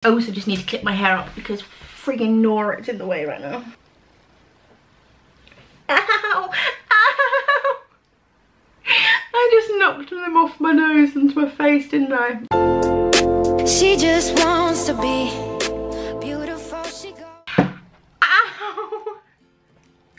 I also just need to clip my hair up because friggin' Nora, it's in the way right now. Ow! Ow! I just knocked them off my nose into my face, didn't I? She just wants to be beautiful. She go. Ow!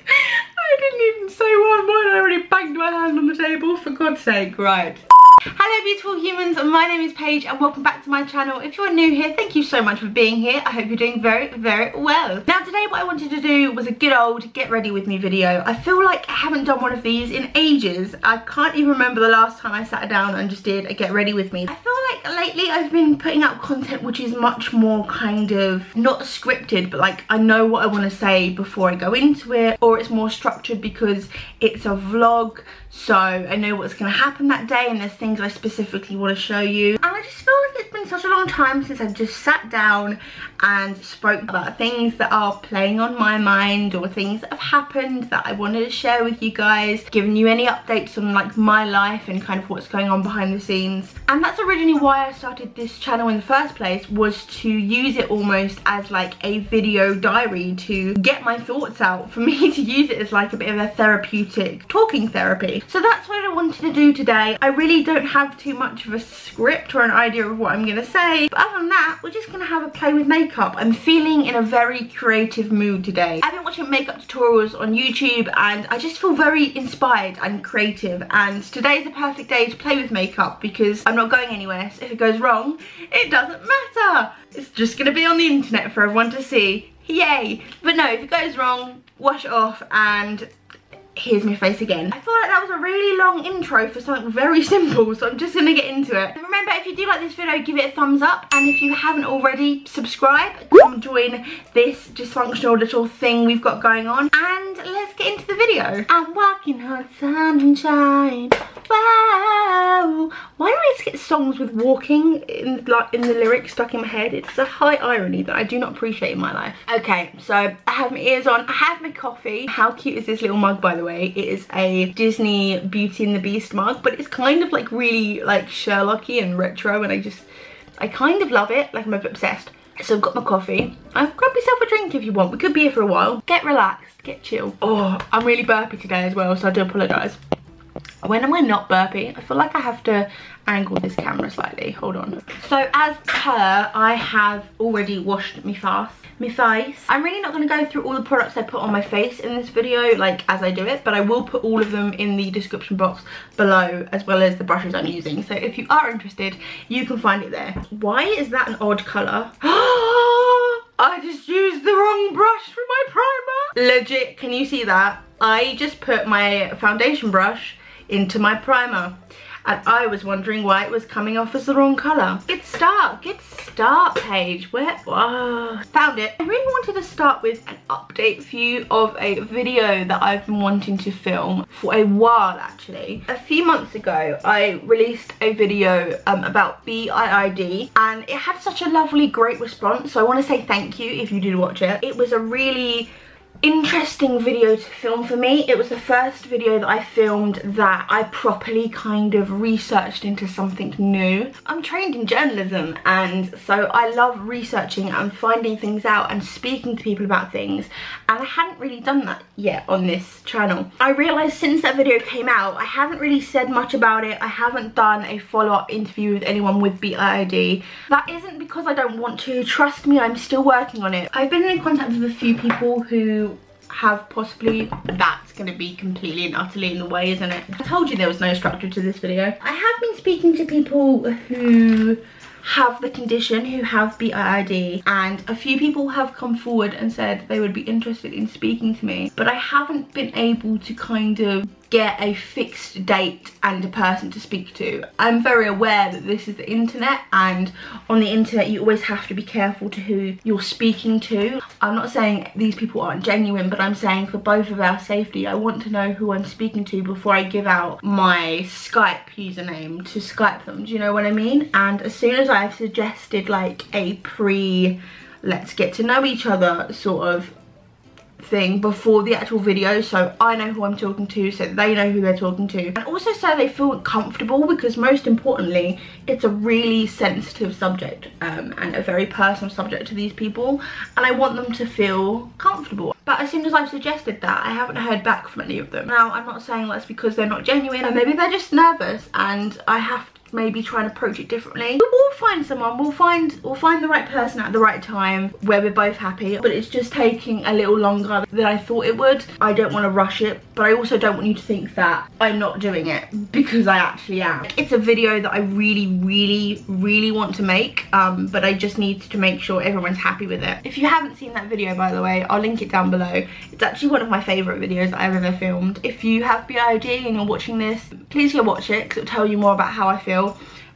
I didn't even say one word. I already banged my hand on the table, for God's sake. Right. Hello beautiful humans, my name is Paige and welcome back to my channel. If you're new here, thank you so much for being here. I hope you're doing very, very well. Now today what I wanted to do was a good old get ready with me video. I feel like I haven't done one of these in ages. I can't even remember the last time I sat down and just did a get ready with me. I feel like lately I've been putting out content which is much more kind of not scripted, but like I know what I want to say before I go into it, or it's more structured because it's a vlog, so I know what's going to happen that day and there's things I specifically want to show you. And I just feel like it's been such a long time since I've just sat down and spoke about things that are playing on my mind or things that have happened that I wanted to share with you guys, giving you any updates on like my life and kind of what's going on behind the scenes. And that's originally why I started this channel in the first place, was to use it almost as like a video diary to get my thoughts out, for me to use it as like a bit of a therapeutic talking therapy. So that's what I wanted to do today. I really don't have too much of a script or an idea of what I'm gonna say, but other than that, we're just gonna have a play with makeup. I'm feeling in a very creative mood today. I've been watching makeup tutorials on YouTube and I just feel very inspired and creative, and today's a perfect day to play with makeup because I'm not going anywhere, so if it goes wrong, it doesn't matter. It's just gonna be on the internet for everyone to see. Yay! But no, if it goes wrong, wash it off and here's my face again. I feel like that was a really long intro for something very simple, so I'm just gonna get into it. And remember, if you do like this video, give it a thumbs up, and if you haven't already, subscribe. Come join this dysfunctional little thing we've got going on, and let's get into the video. I'm walking on sunshine. Wow. Why do I get songs with walking in the lyrics stuck in my head? It's a high irony that I do not appreciate in my life. Okay, so I have my ears on, I have my coffee. How cute is this little mug, by the way? It is a Disney Beauty and the Beast mug, but it's kind of like really like Sherlocky and retro, and I kind of love it. Like, I'm a bit obsessed. So I've got my coffee. I've grabbed myself a drink if you want. We could be here for a while. Get relaxed, get chill. Oh, I'm really burpy today as well, so I do apologise. When am I not burpy? I feel like I have to angle this camera slightly. Hold on. So as per, I have already washed my face. I'm really not going to go through all the products I put on my face in this video, like as I do it, but I will put all of them in the description box below, as well as the brushes I'm using. So if you are interested, you can find it there. Why is that an odd colour? I just used the wrong brush for my primer. Legit, can you see that? I just put my foundation brush into my primer, and I was wondering why it was coming off as the wrong colour. Good start, Paige. Where? Oh, found it. I really wanted to start with an update for you of a video that I've been wanting to film for a while actually. A few months ago, I released a video about BIID, and it had such a lovely, great response, so I want to say thank you if you did watch it. It was a really interesting video to film for me. It was the first video that I filmed that I properly kind of researched into something new. I'm trained in journalism, and so I love researching and finding things out and speaking to people about things, and I hadn't really done that yet on this channel. I realised since that video came out, I haven't really said much about it. I haven't done a follow-up interview with anyone with BIID. That isn't because I don't want to. Trust me, I'm still working on it. I've been in contact with a few people who have possibly, that's going to be completely and utterly in the way, isn't it? I told you there was no structure to this video. I have been speaking to people who have the condition, who have BIID, and a few people have come forward and said they would be interested in speaking to me, but I haven't been able to kind of get a fixed date and a person to speak to. I'm very aware that this is the internet, and on the internet you always have to be careful to who you're speaking to. I'm not saying these people aren't genuine, but I'm saying for both of our safety, I want to know who I'm speaking to before I give out my Skype username to Skype them, do you know what I mean? And as soon as I've suggested like a let's get to know each other sort of thing before the actual video, so I know who I'm talking to, so they know who they're talking to, and also so they feel comfortable, because most importantly it's a really sensitive subject and a very personal subject to these people, and I want them to feel comfortable. But as soon as I've suggested that, I haven't heard back from any of them. Now, I'm not saying that's because they're not genuine, or maybe they're just nervous and I have to maybe try and approach it differently. We'll find someone, we'll find the right person at the right time where we're both happy, but it's just taking a little longer than I thought it would. I don't want to rush it, but I also don't want you to think that I'm not doing it, because I actually am. It's a video that I really want to make, but I just need to make sure everyone's happy with it. If you haven't seen that video, by the way, I'll link it down below. It's actually one of my favourite videos that I've ever filmed. If you have BIID and you're watching this, please go watch it, because it'll tell you more about how I feel.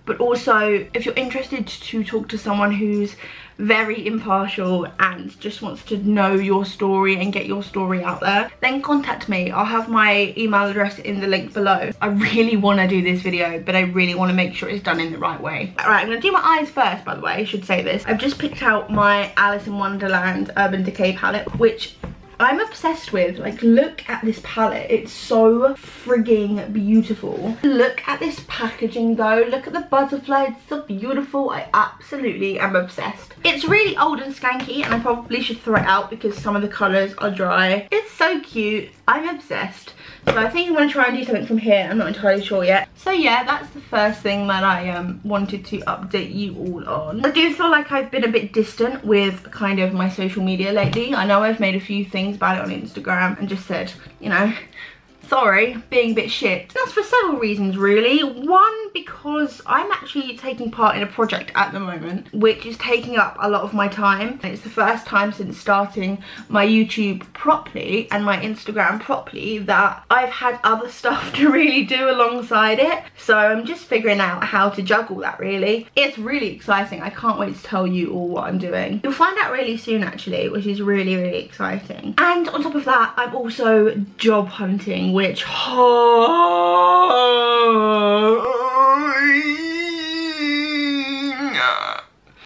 But also, if you're interested to talk to someone who's very impartial and just wants to know your story and get your story out there, then contact me. I'll have my email address in the link below. I really want to do this video, but I really want to make sure it's done in the right way. Alright, I'm going to do my eyes first, by the way, I should say this. I've just picked out my Alice in Wonderland Urban Decay palette, which I'm obsessed with. Like, look at this palette, it's so frigging beautiful. Look at this packaging though, look at the butterfly, it's so beautiful. I absolutely am obsessed. It's really old and skanky, and I probably should throw it out because some of the colours are dry. It's so cute, I'm obsessed. So I think I'm going to try and do something from here, I'm not entirely sure yet. So yeah, that's the first thing that I wanted to update you all on. I do feel like I've been a bit distant with kind of my social media lately. I know I've made a few things about it on Instagram and just said, you know, sorry, being a bit shit. That's for several reasons really. One, because I'm actually taking part in a project at the moment which is taking up a lot of my time. And it's the first time since starting my YouTube properly and my Instagram properly that I've had other stuff to really do alongside it. So I'm just figuring out how to juggle that really. It's really exciting. I can't wait to tell you all what I'm doing. You'll find out really soon actually, which is really exciting. And on top of that, I'm also job hunting, which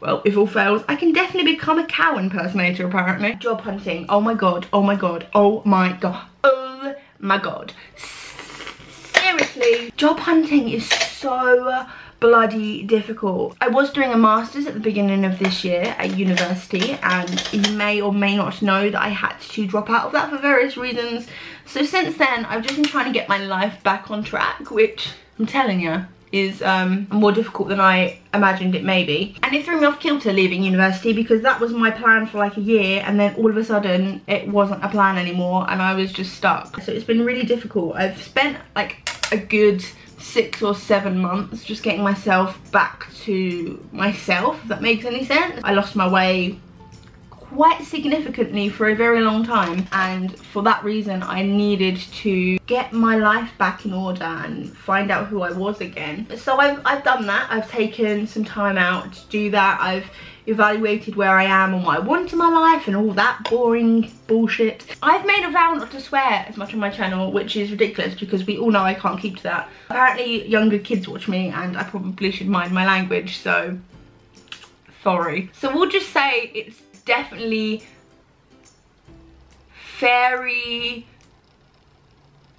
well, if all fails, I can definitely become a cow impersonator apparently. Job hunting, oh my god, oh my god, oh my god, oh my god. Seriously, job hunting is so bloody difficult. I was doing a master's at the beginning of this year at university, and you may or may not know that I had to drop out of that for various reasons. So since then, I've just been trying to get my life back on track, which I'm telling you is more difficult than I imagined it may be. And it threw me off kilter leaving university, because that was my plan for like a year, and then all of a sudden it wasn't a plan anymore and I was just stuck. So it's been really difficult. I've spent like a good 6 or 7 months just getting myself back to myself, if that makes any sense. I lost my way quite significantly for a very long time, and for that reason I needed to get my life back in order and find out who I was again. So I've done that. I've taken some time out to do that. I've evaluated where I am and what I want in my life and all that boring bullshit. I've made a vow not to swear as much on my channel, which is ridiculous because we all know I can't keep to that. Apparently younger kids watch me and I probably should mind my language, so sorry. So we'll just say it's definitely fairy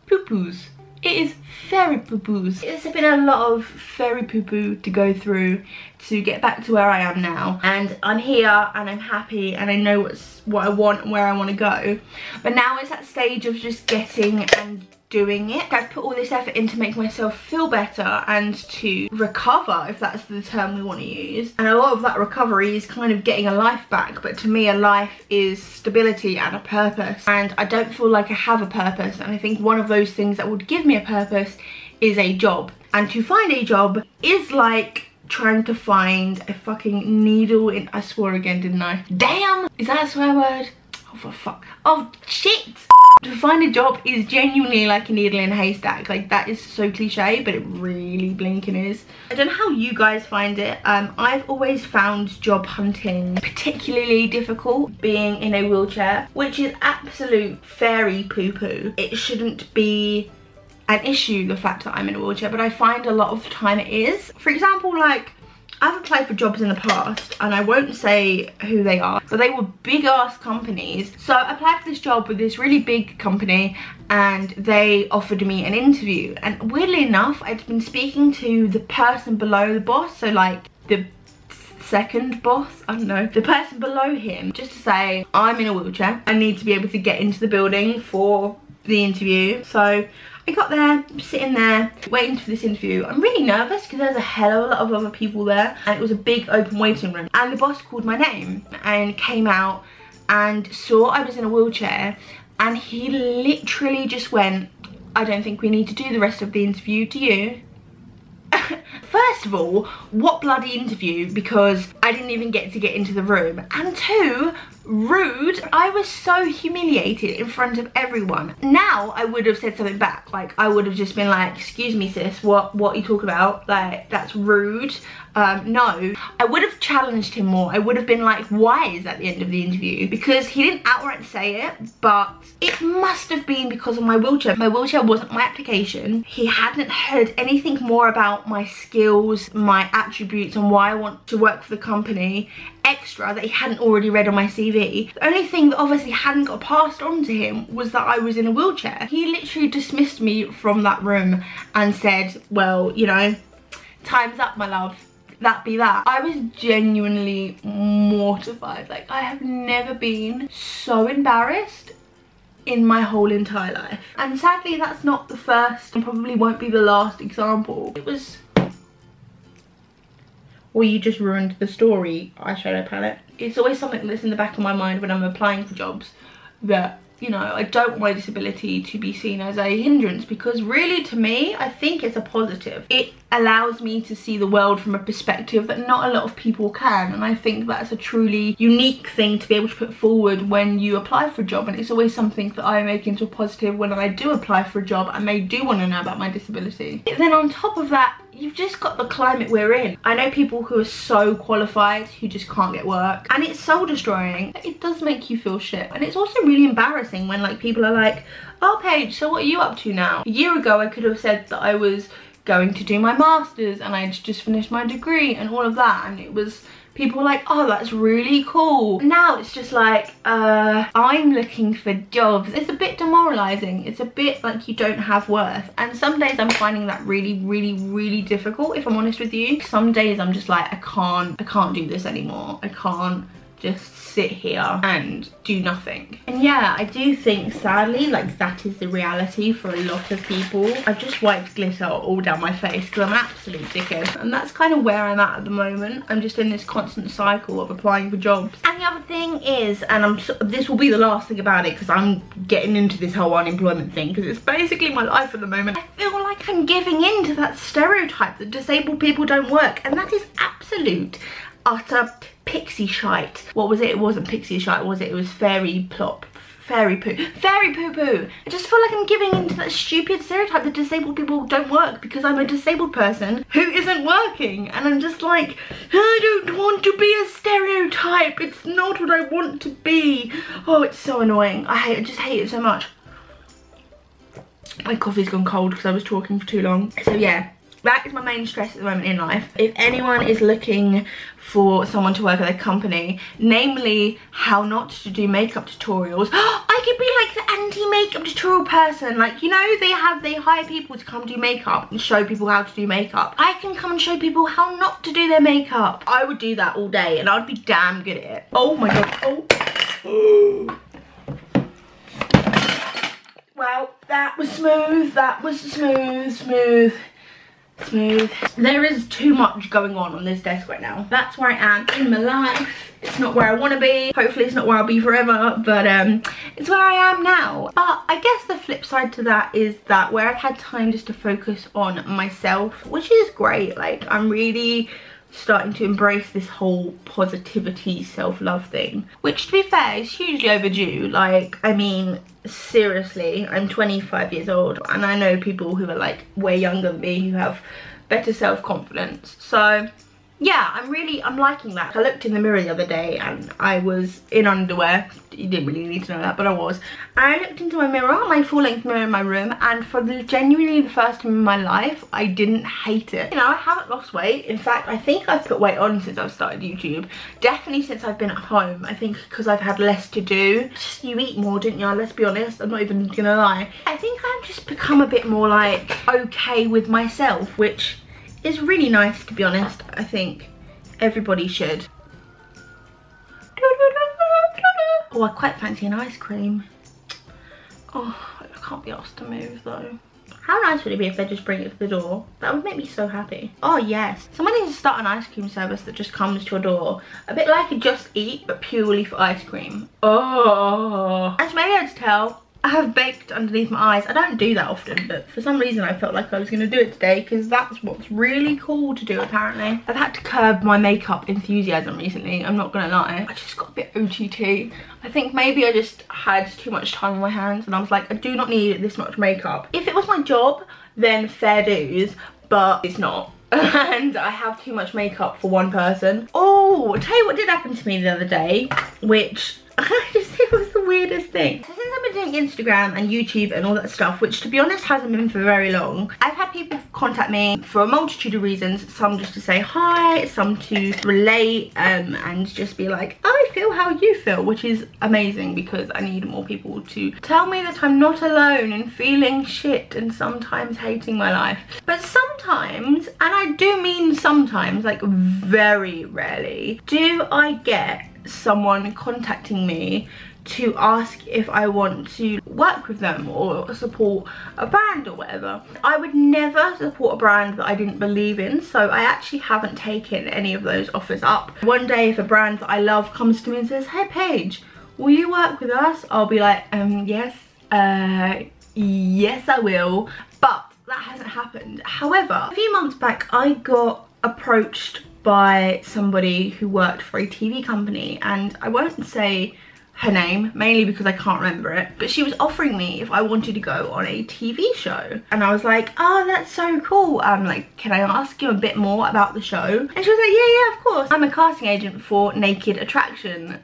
poo-poos. It is fairy poo-poos. It's been a lot of fairy poo-poo to go through to get back to where I am now, and I'm here and I'm happy and I know what I want and where I want to go. But now it's that stage of just getting and doing it. I've put all this effort in to make myself feel better and to recover, if that's the term we want to use. And a lot of that recovery is kind of getting a life back, but to me a life is stability and a purpose, and I don't feel like I have a purpose. And I think one of those things that would give me a purpose is a job, and to find a job is like trying to find a fucking needle in, I swore again, didn't I? Damn, is that a swear word? Oh for fuck, oh shit. To find a job is genuinely like a needle in a haystack. Like, that is so cliche, but it really blinking is. I don't know how you guys find it. I've always found job hunting particularly difficult, being in a wheelchair, which is absolute fairy poo-poo. It shouldn't be an issue, the fact that I'm in a wheelchair, but I find a lot of the time it is. For example, like, I've applied for jobs in the past, and I won't say who they are, but they were big ass companies. So I applied for this job with this really big company, and they offered me an interview. And weirdly enough, I'd been speaking to the person below the boss, so like the second boss, I don't know, the person below him, just to say, I'm in a wheelchair, I need to be able to get into the building for the interview. So I got there, sitting there, waiting for this interview. I'm really nervous because there's a hell of a lot of other people there, and it was a big open waiting room. And the boss called my name and came out and saw I was in a wheelchair, and he literally just went, I don't think we need to do the rest of the interview, do you? First of all, what bloody interview, because I didn't even get to get into the room. And two, rude. I was so humiliated in front of everyone. Now I would have said something back, like I would have just been like, excuse me sis, what are you talking about? Like, that's rude. No, I would have challenged him more. I would have been like, wise at the end of the interview, because he didn't outright say it, but it must have been because of my wheelchair. My wheelchair wasn't my application. He hadn't heard anything more about my skills, my attributes, and why I want to work for the company extra that he hadn't already read on my CV. The only thing that obviously hadn't got passed on to him was that I was in a wheelchair. He literally dismissed me from that room and said, well, you know, time's up, my love. That be that. I was genuinely mortified. Like, I have never been so embarrassed in my whole entire life. And sadly, that's not the first and probably won't be the last example. It was... Well, you just ruined the story, eyeshadow palette. It's always something that's in the back of my mind when I'm applying for jobs, that, you know, I don't want my disability to be seen as a hindrance, because really, to me, I think it's a positive. It allows me to see the world from a perspective that not a lot of people can, and I think that's a truly unique thing to be able to put forward when you apply for a job. And it's always something that I make into a positive when I do apply for a job and they do want to know about my disability. Then on top of that, you've just got the climate we're in. I know people who are so qualified who just can't get work, and it's soul destroying. It does make you feel shit, and it's also really embarrassing when like people are like, oh Paige, so what are you up to now? A year ago I could have said that I was going to do my masters and I'd just finished my degree and all of that, and it was, people were like, oh, that's really cool. Now it's just like, I'm looking for jobs. It's a bit demoralizing. It's a bit like you don't have worth. And some days I'm finding that really difficult, if I'm honest with you. Some days I'm just like, I can't do this anymore. I can't just sit here and do nothing. And yeah, I do think, sadly, like that is the reality for a lot of people. I've just wiped glitter all down my face because I'm an absolute dickhead, and that's kind of where I'm at the moment. I'm just in this constant cycle of applying for jobs. And the other thing is, and this will be the last thing about it because I'm getting into this whole unemployment thing because it's basically my life at the moment. I feel like I'm giving in to that stereotype that disabled people don't work, and that is absolute utter pixie shite. What was it? It wasn't pixie shite, was it? It was fairy plop. Fairy poo. Fairy poo poo. I just feel like I'm giving into that stupid stereotype that disabled people don't work because I'm a disabled person who isn't working. And I'm just like, I don't want to be a stereotype. It's not what I want to be. Oh, it's so annoying. I just hate it so much. My coffee's gone cold because I was talking for too long. So yeah, that is my main stress at the moment in life. If anyone is looking for someone to work at their company, namely how not to do makeup tutorials, I could be like the anti-makeup tutorial person. Like, you know, they hire people to come do makeup and show people how to do makeup. I can come and show people how not to do their makeup. I would do that all day and I'd be damn good at it. Oh my god. Oh. Well, that was smooth. That was smooth. There is too much going on this desk right now. That's where I am in my life. It's not where I want to be. Hopefully it's not where I'll be forever, but it's where I am now. But I guess the flip side to that is that where I've had time just to focus on myself, which is great. Like, I'm really starting to embrace this whole positivity, self-love thing, which, to be fair, is hugely overdue. Like, I mean, seriously, I'm 25 years old and I know people who are like way younger than me who have better self-confidence. So yeah, I'm liking that. I looked in the mirror the other day and I was in underwear. You didn't really need to know that, but I was. I looked into my mirror, my full-length mirror in my room, and for genuinely the first time in my life, I didn't hate it. You know, I haven't lost weight. In fact, I think I've put weight on since I've started YouTube. Definitely since I've been at home. I think because I've had less to do. Just, you eat more, didn't you? Let's be honest. I'm not even gonna lie. I think I've just become a bit more like okay with myself, which is really nice, to be honest. I think everybody should. Oh, I quite fancy an ice cream. Oh, I can't be asked to move though. How nice would it be if they just bring it to the door? That would make me so happy. Oh yes. Someone needs to start an ice cream service that just comes to your door. A bit like a Just Eat, but purely for ice cream. Oh. As you may be able to tell, I have baked underneath my eyes. I don't do that often, but for some reason I felt like I was going to do it today because that's what's really cool to do apparently. I've had to curb my makeup enthusiasm recently, I'm not going to lie. I just got a bit OTT. I think maybe I just had too much time on my hands and I was like, I do not need this much makeup. If it was my job, then fair dues, but it's not. And I have too much makeup for one person. Oh, I'll tell you what did happen to me the other day, which it was the weirdest thing. So since I've been doing Instagram and YouTube and all that stuff, which to be honest hasn't been for very long, I've had people contact me for a multitude of reasons. Some just to say hi, some to relate and just be like, I feel how you feel, which is amazing because I need more people to tell me that I'm not alone in feeling shit and sometimes hating my life. But sometimes, and I do mean sometimes, like very rarely, do I get someone contacting me to ask if I want to work with them or support a brand or whatever. I would never support a brand that I didn't believe in, so I actually haven't taken any of those offers up. One day if a brand that I love comes to me and says, hey Paige, will you work with us? I'll be like, yes I will, but that hasn't happened. However, a few months back I got approached by somebody who worked for a TV company, and I won't say her name, mainly because I can't remember it, but she was offering me if I wanted to go on a TV show. And I was like, oh, that's so cool. Like, can I ask you a bit more about the show? And she was like, yeah, of course. I'm a casting agent for Naked Attraction.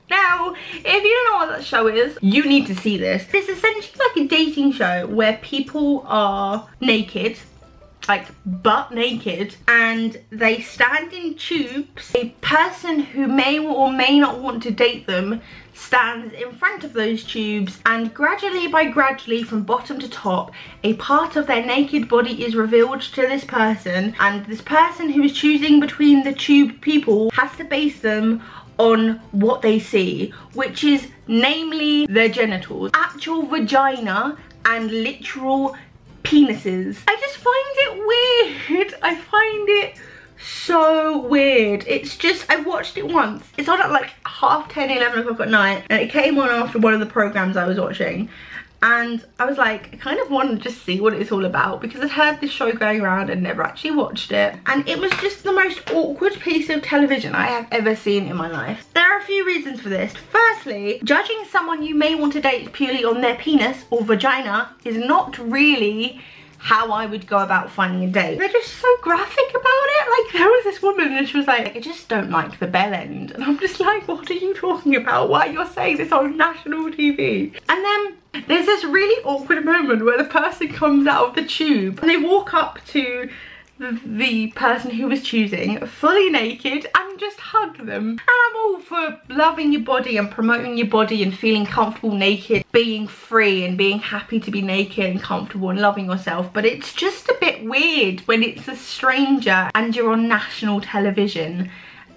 Now, if you don't know what that show is, you need to see this. It's essentially like a dating show where people are naked, like butt naked, and they stand in tubes. A person who may or may not want to date them stands in front of those tubes, and gradually from bottom to top a part of their naked body is revealed to this person, and this person who is choosing between the tube people has to base them on what they see, which is namely their genitals, actual vagina and literal penises. I just find it weird. I find it so weird. It's just, I watched it once. It's on at like 10:30, 11 o'clock at night, and it came on after one of the programs I was watching, and I was like, I kind of want to just see what it's all about because I'd heard this show going around and never actually watched it, and it was just the most awkward piece of television I have ever seen in my life. There are a few reasons for this. Firstly, judging someone you may want to date purely on their penis or vagina is not really how I would go about finding a date. They're just so graphic about it. Like, there was this woman and she was like, I just don't like the bell end. And I'm just like, what are you talking about? Why you're saying this on national TV? And then there's this really awkward moment where the person comes out of the tube and they walk up to the person who was choosing fully naked and just hug them. And I'm all for loving your body and promoting your body and feeling comfortable naked, being free and being happy to be naked and comfortable and loving yourself, but it's just a bit weird when it's a stranger and you're on national television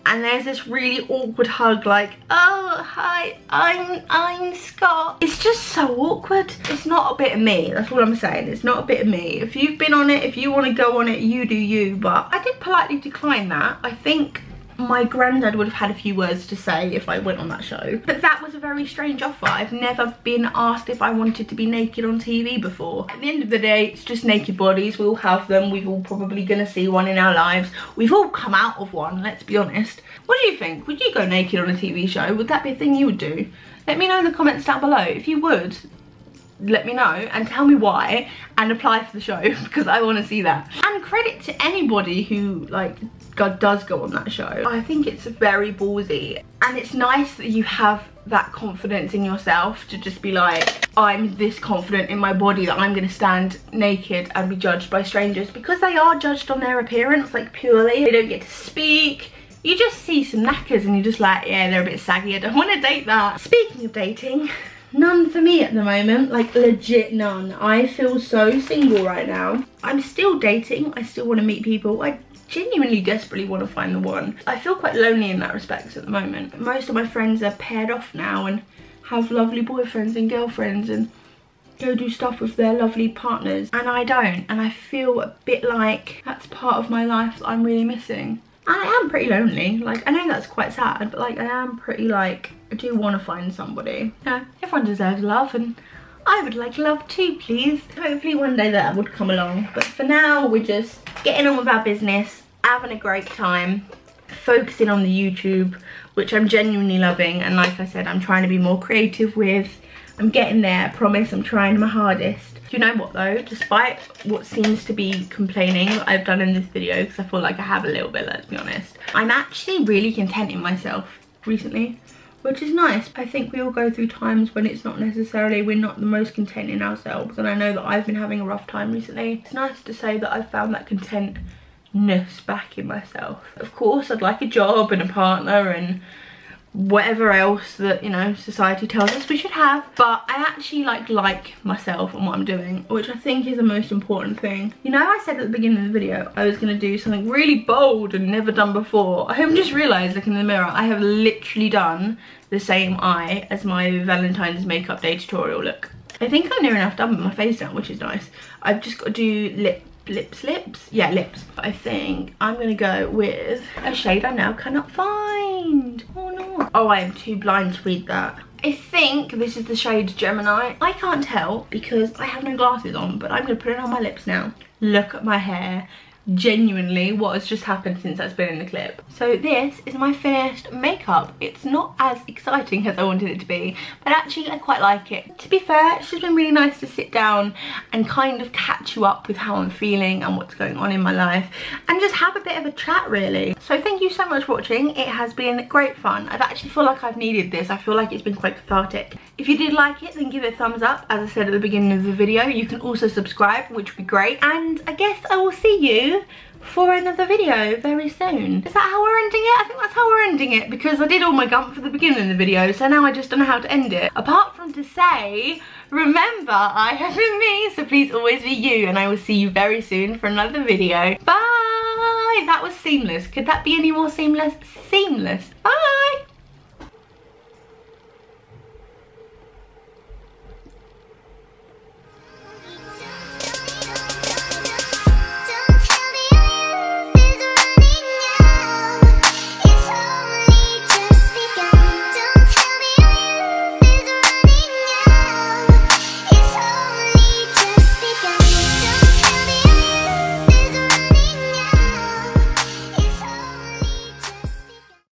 and there's this really awkward hug like, oh hi, I'm Scott. It's just so awkward. It's not a bit of me, that's all I'm saying. It's not a bit of me. If you've been on it, if you want to go on it, you do you. But I did politely decline that. I think my granddad would have had a few words to say if I went on that show. But that was a very strange offer. I've never been asked if I wanted to be naked on TV before. At the end of the day, it's just naked bodies. We all have them. We're all probably gonna see one in our lives. We've all come out of one, let's be honest. What do you think? Would you go naked on a TV show? Would that be a thing you would do? Let me know in the comments down below. If you would, let me know and tell me why and apply for the show, because I want to see that. And credit to anybody who like does go on that show. I think it's very ballsy, and it's nice that you have that confidence in yourself to just be like, I'm this confident in my body that I'm gonna stand naked and be judged by strangers, because they are judged on their appearance, like purely. They don't get to speak. You just see some knackers and you're just like, yeah, they're a bit saggy, I don't want to date that. Speaking of dating, none for me at the moment, like legit none. I feel so single right now. I'm still dating, I still want to meet people. I genuinely desperately want to find the one. I feel quite lonely in that respect at the moment. Most of my friends are paired off now and have lovely boyfriends and girlfriends and go do stuff with their lovely partners, and I don't, and I feel a bit like that's part of my life that I'm really missing. I am pretty lonely, like I know that's quite sad, but like I am pretty like, I do want to find somebody. Yeah, everyone deserves love, and I would like love too, please. Hopefully one day that would come along, but for now we're just getting on with our business, having a great time, focusing on the YouTube, which I'm genuinely loving, and like I said, I'm trying to be more creative with. I'm getting there, I promise. I'm trying my hardest. Do you know what though, despite what seems to be complaining that I've done in this video, because I feel like I have a little bit, let's be honest, I'm actually really content in myself recently, which is nice. I think we all go through times when it's not necessarily, we're not the most content in ourselves, and I know that I've been having a rough time recently. It's nice to say that I've found that contentness back in myself. Of course, I'd like a job and a partner and whatever else that, you know, society tells us we should have, but I actually like myself and what I'm doing, which I think is the most important thing. You know, I said at the beginning of the video I was going to do something really bold and never done before. I have just realised, looking in the mirror, I have literally done the same eye as my Valentine's makeup day tutorial look. I think I'm near enough done with my face now, which is nice. I've just got to do lips. Yeah, lips. I think I'm gonna go with a shade I now cannot find. Oh no. Oh, I am too blind to read that. I think this is the shade Gemini. I can't tell because I have no glasses on, but I'm gonna put it on my lips now. Look at my hair. Genuinely, what has just happened since that's been in the clip. So this is my finished makeup. It's not as exciting as I wanted it to be, but actually I quite like it. To be fair, it's just been really nice to sit down and kind of catch you up with how I'm feeling and what's going on in my life, and just have a bit of a chat really. So thank you so much for watching. It has been great fun. I've actually feel like I've needed this. I feel like it's been quite cathartic. If you did like it, then give it a thumbs up. As I said at the beginning of the video, you can also subscribe, which would be great. And I guess I will see you for another video very soon. Is that how we're ending it? I think that's how we're ending it, because I did all my gump for the beginning of the video, so now I just don't know how to end it. Apart from to say, remember, I have been me, so please always be you, and I will see you very soon for another video. Bye! That was seamless. Could that be any more seamless? Seamless. Bye!